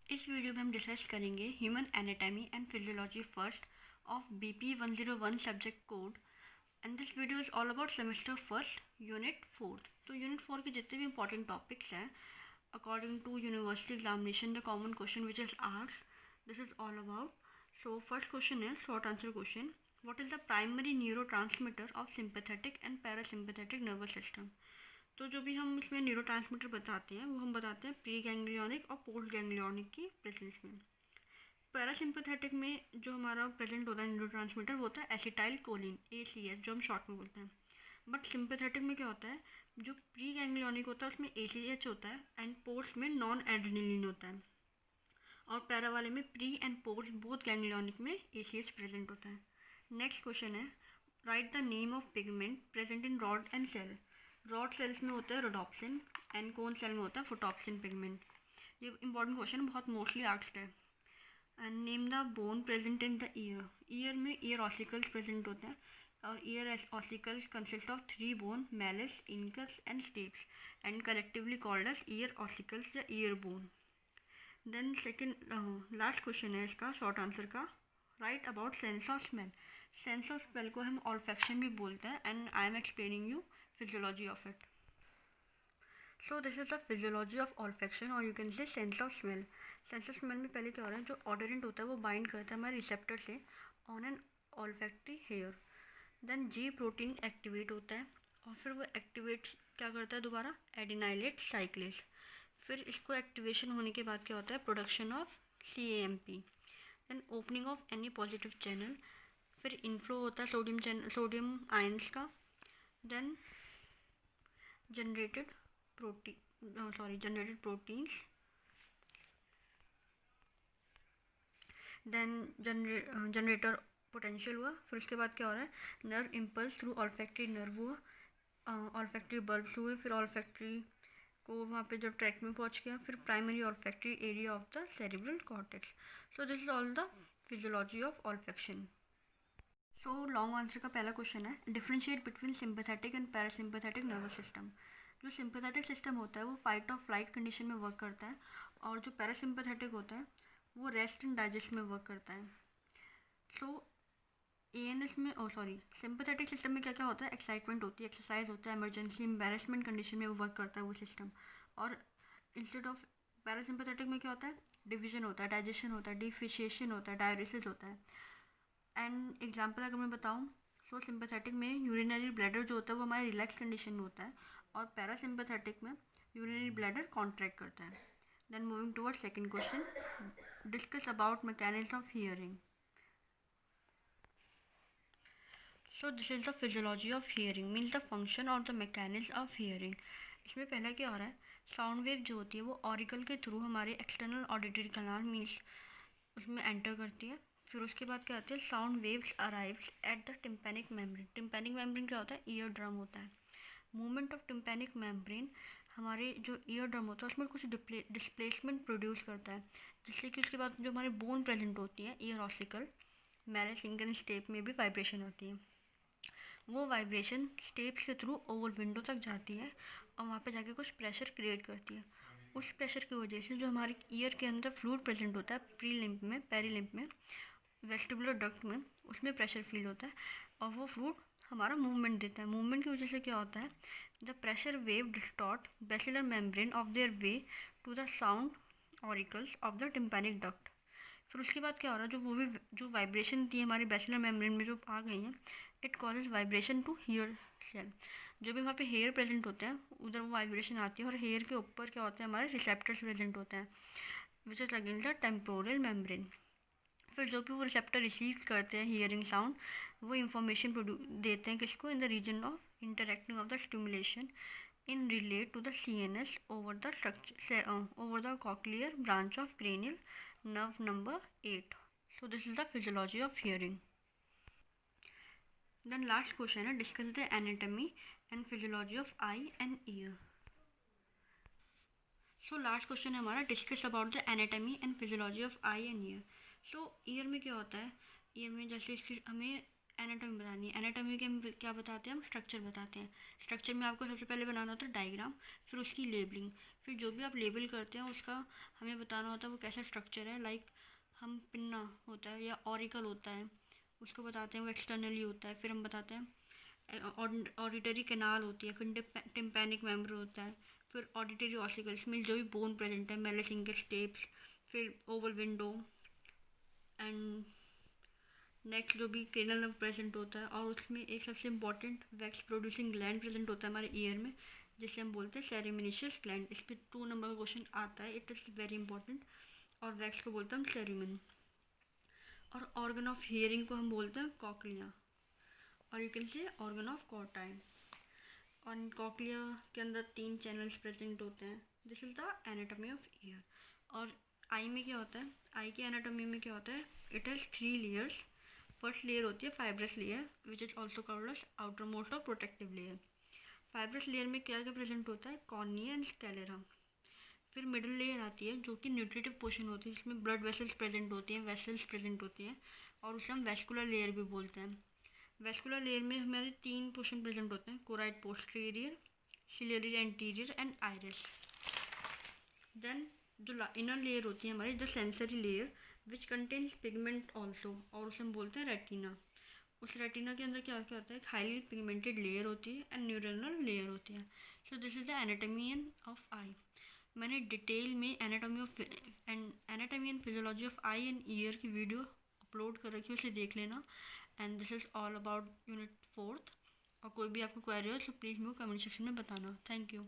इस वीडियो में हम डिस्कस करेंगे human anatomy and physiology first of BP 101 subject code and this video is all about semester first unit 4। तो unit 4 के जितने भी इंपॉर्टेंट टॉपिक्स हैं according to university examination the common question which is asked this is all about. So first question है short answer question, what is the primary neurotransmitter of sympathetic and parasympathetic nervous system. तो जो भी हम इसमें neurotransmitter बताते हैं वो हम बताते हैं प्री गैंग्लियॉनिक और पोस्ट गैंग्लियॉनिक की प्रेजेंस में। पैरासिम्पैथेटिक में जो हमारा प्रेजेंट होता है न्यूरोट्रांसमीटर वो होता है एसिटाइल कोलिन ACS, जो हम शॉर्ट में बोलते हैं। बट सिंपैथेटिक में क्या होता है, जो प्री गैंग्लियॉनिक होता है उसमें ACH होता है एंड पोस्ट में नॉन एड्रेनलिन होता है, और पैरा वाले में pre and post both ganglionic में ACH प्रेजेंट होता है। नेक्स्ट क्वेश्चन है, write the name of pigment present in rod and cell. Rod cells में होता है रोडोप्सिन एंड कोन सेल में होता है फोटोप्सिन पिगमेंट। ये इंपॉर्टेंट क्वेश्चन बहुत मोस्टली आस्क्ड है। And name the bone present in the ear. Ear में ईयर ऑसिकल्स प्रेजेंट होते हैं और ear ossicles consist of 3 bone, malleus, incus and stapes and collectively called as ear ossicles या ear bone. Then second last question है इसका short answer का, right about sense of smell. Sense of smell को हम olfaction भी बोलते हैं and I am explaining you physiology of it. So this is the physiology of olfaction और you can say sense of smell. Sense of smell में पहले क्या हो रहा है, जो ऑडोरेंट होता है वो बाइंड करता है हमारे रिसेप्टर से on an olfactory hair. Then G protein activate होता है और फिर वो एक्टिवेट क्या करता है दोबारा, एडिनाइलेट साइक्लेज। फिर इसको एक्टिवेशन होने के बाद क्या होता है, production of CAMP। Then opening of any positive channel, फिर इनफ्लो होता है सोडियम आयंस का। Then generated proteins. Then generator potential हुआ। फिर उसके बाद क्या हो रहा है, nerve impulse through olfactory nerve हुआ, ऑल्फैक्टरी बल्ब्स हुए, फिर ऑल्फैक्टरी को वहाँ पे जो ट्रैक में पहुँच गया, फिर primary olfactory area of the cerebral cortex. So this is all the physiology of olfaction. So long answer का पहला क्वेश्चन है, differentiate between sympathetic and parasympathetic nervous system. जो सिंपैथेटिक सिस्टम होता है वो फाइट और फ्लाइट कंडीशन में work करता है और जो पैरासिम्पैथेटिक होता है वो रेस्ट एंड डाइजेस्ट में वर्क करता है। सो ANS में सिंपैथेटिक सिस्टम में क्या क्या होता है, एक्साइटमेंट होती है, एक्सरसाइज होता है, इमरजेंसी एम्बेरसमेंट कंडीशन में वो वर्क करता है वो सिस्टम। और इंस्टेड ऑफ पैरासिम्पैथेटिक में क्या होता है, डिवीजन होता है, डाइजेशन होता है, डिफिशिएशन होता है, डायरेसिस होता है। एंड एग्जांपल अगर मैं बताऊं तो सिंपैथेटिक में यूरिनरी ब्लैडर जो होता है वो हमारे रिलैक्स कंडीशन में होता है और पैरासिम्पैथेटिक में यूरिनरी ब्लैडर कॉन्ट्रैक्ट करता है। Then moving toward second question, discuss about mechanism of hearing. So this is the physiology of hearing means the function और द मैकेनिज्म ऑफ हियरिंग। इसमें पहला क्या हो रहा है, साउंड वेव जो होती है वो ऑरिकल के थ्रू हमारे एक्सटर्नल ऑडिटरी कनाल मीन्स उसमें एंटर करती है। फिर उसके बाद क्या आती है, sound waves arrives at the tympanic membrane. Tympanic membrane क्या होता है, ईयर ड्रम होता है। मूवमेंट ऑफ टिम्पैनिक मेम्ब्रेन हमारे जो ईयर ड्रम होता है उसमें कुछ डिस्प्लेसमेंट प्रोड्यूस करता है, जिससे कि उसके बाद जो हमारी बोन प्रेजेंट होती है ईयर ऑसिकल, मैलिस, इंकन, स्टेप में भी वाइब्रेशन होती है। वो वाइब्रेशन स्टेप्स के थ्रू ओवल विंडो तक जाती है और वहाँ पे जाके कुछ प्रेशर क्रिएट करती है। उस प्रेशर की वजह से जो हमारे ईयर के अंदर फ्लूइड प्रेजेंट होता है प्री लिम्फ में, पेरी लिम्फ में, वेस्टिबुलर डक्ट में, उसमें प्रेशर फील होता है और वो फ्लूइड हमारा मूवमेंट देता है। मूवमेंट की वजह से क्या होता है, the pressure wave distort basilar membrane of their way to the sound auricles of the tympanic duct. फिर उसके बाद क्या हो रहा है, जो वाइब्रेशन थी हमारी बेसिलर मेम्ब्रेन में जो आ गई हैं, it causes vibration to hair cell. जो भी वहाँ पे हेयर प्रेजेंट होते हैं उधर वो वाइब्रेशन आती है और हेयर के ऊपर क्या होते हैं, हमारे रिसेप्टर्स प्रेजेंट होते हैं which is against the temporal membrane. फिर जो भी वो रिसेप्टर रिसीव करते हैं हियरिंग साउंड, वो इंफॉर्मेशन देते हैं किसको, in the region of interacting of the stimulation in relate to the CNS over the structure over the cochlear branch of cranial nerve number 8. So this is the physiology of hearing. Then last question है, discuss the anatomy and physiology of eye and ear. So last question है हमारा, discuss about the anatomy and physiology of eye and ear. So ear में क्या होता है, ear में जैसे हमें एनाटॉमी बतानी है। एनाटॉमी के हम क्या बताते हैं, हम स्ट्रक्चर बताते हैं। स्ट्रक्चर में आपको सबसे पहले बनाना होता है डायग्राम, फिर उसकी लेबलिंग, फिर जो भी आप लेबल करते हैं उसका हमें बताना होता है वो कैसा स्ट्रक्चर है। लाइक हम पिन्ना होता है या ऑरिकल होता है, उसको बताते हैं वो एक्सटर्नली होता है। फिर हम बताते हैं ऑडिटरी कैनाल होती है, फिर टिम्पैनिक मेम्बर होता है, फिर ऑडिटरी ऑसिकल्स में जो भी बोन प्रेजेंट है, मेलेसिंगस टेप्स, फिर ओवल विंडो एंड नेक्स्ट जो भी क्रेनल नर्व प्रेजेंट होता है। और उसमें एक सबसे important wax producing gland present होता है हमारे ईयर में, जिसे हम बोलते हैं सेरेमिनिशियस ग्लैंड। इस पर 2 नंबर का क्वेश्चन आता है, इट इज़ वेरी इंपॉर्टेंट। और वैक्स को बोलते हैं हम सेरेमन। और ऑर्गन ऑफ हियरिंग को हम बोलते हैं कॉकलिया, और you can say organ of Corti. और कॉकलिया के अंदर 3 चैनल्स प्रेजेंट होते हैं। This is the anatomy of ear. और आई में क्या होता है, आई के एनाटॉमी में क्या होता है, it has 3 layers. First layer होती है fibrous layer, which is also called as outermost और प्रोटेक्टिव लेयर। फाइब्रस लेयर में क्या क्या प्रेजेंट होता है, कॉर्निया एंड स्केलेरा। फिर मिडिल लेयर आती है जो कि न्यूट्रिटिव पोर्शन होती है, जिसमें ब्लड वेसल्स प्रेजेंट होती हैं, वेसल्स प्रेजेंट होती हैं, और उसे हम वेस्कुलर लेयर भी बोलते हैं। वेस्कुलर लेयर में हमारे 3 पोर्शन प्रेजेंट होते हैं, choroid posterior, ciliary anterior and iris. Then जो इनर लेयर होती है हमारी, the sensory layer which contains pigment also, और उसे हम बोलते हैं रेटिना। उस रेटिना के अंदर क्या क्या होता है, एक हाईली पिगमेंटेड लेयर होती है एंड न्यूरनल लेयर होती है। So this is the anatomy of eye. मैंने डिटेल में anatomy and physiology of eye and ear की वीडियो अपलोड कर रखी है, उसे देख लेना। And this is all about unit 4। और कोई भी आपको क्वेरी हो तो प्लीज़ मेरे को कमेंट सेक्शन में बताना। Thank you.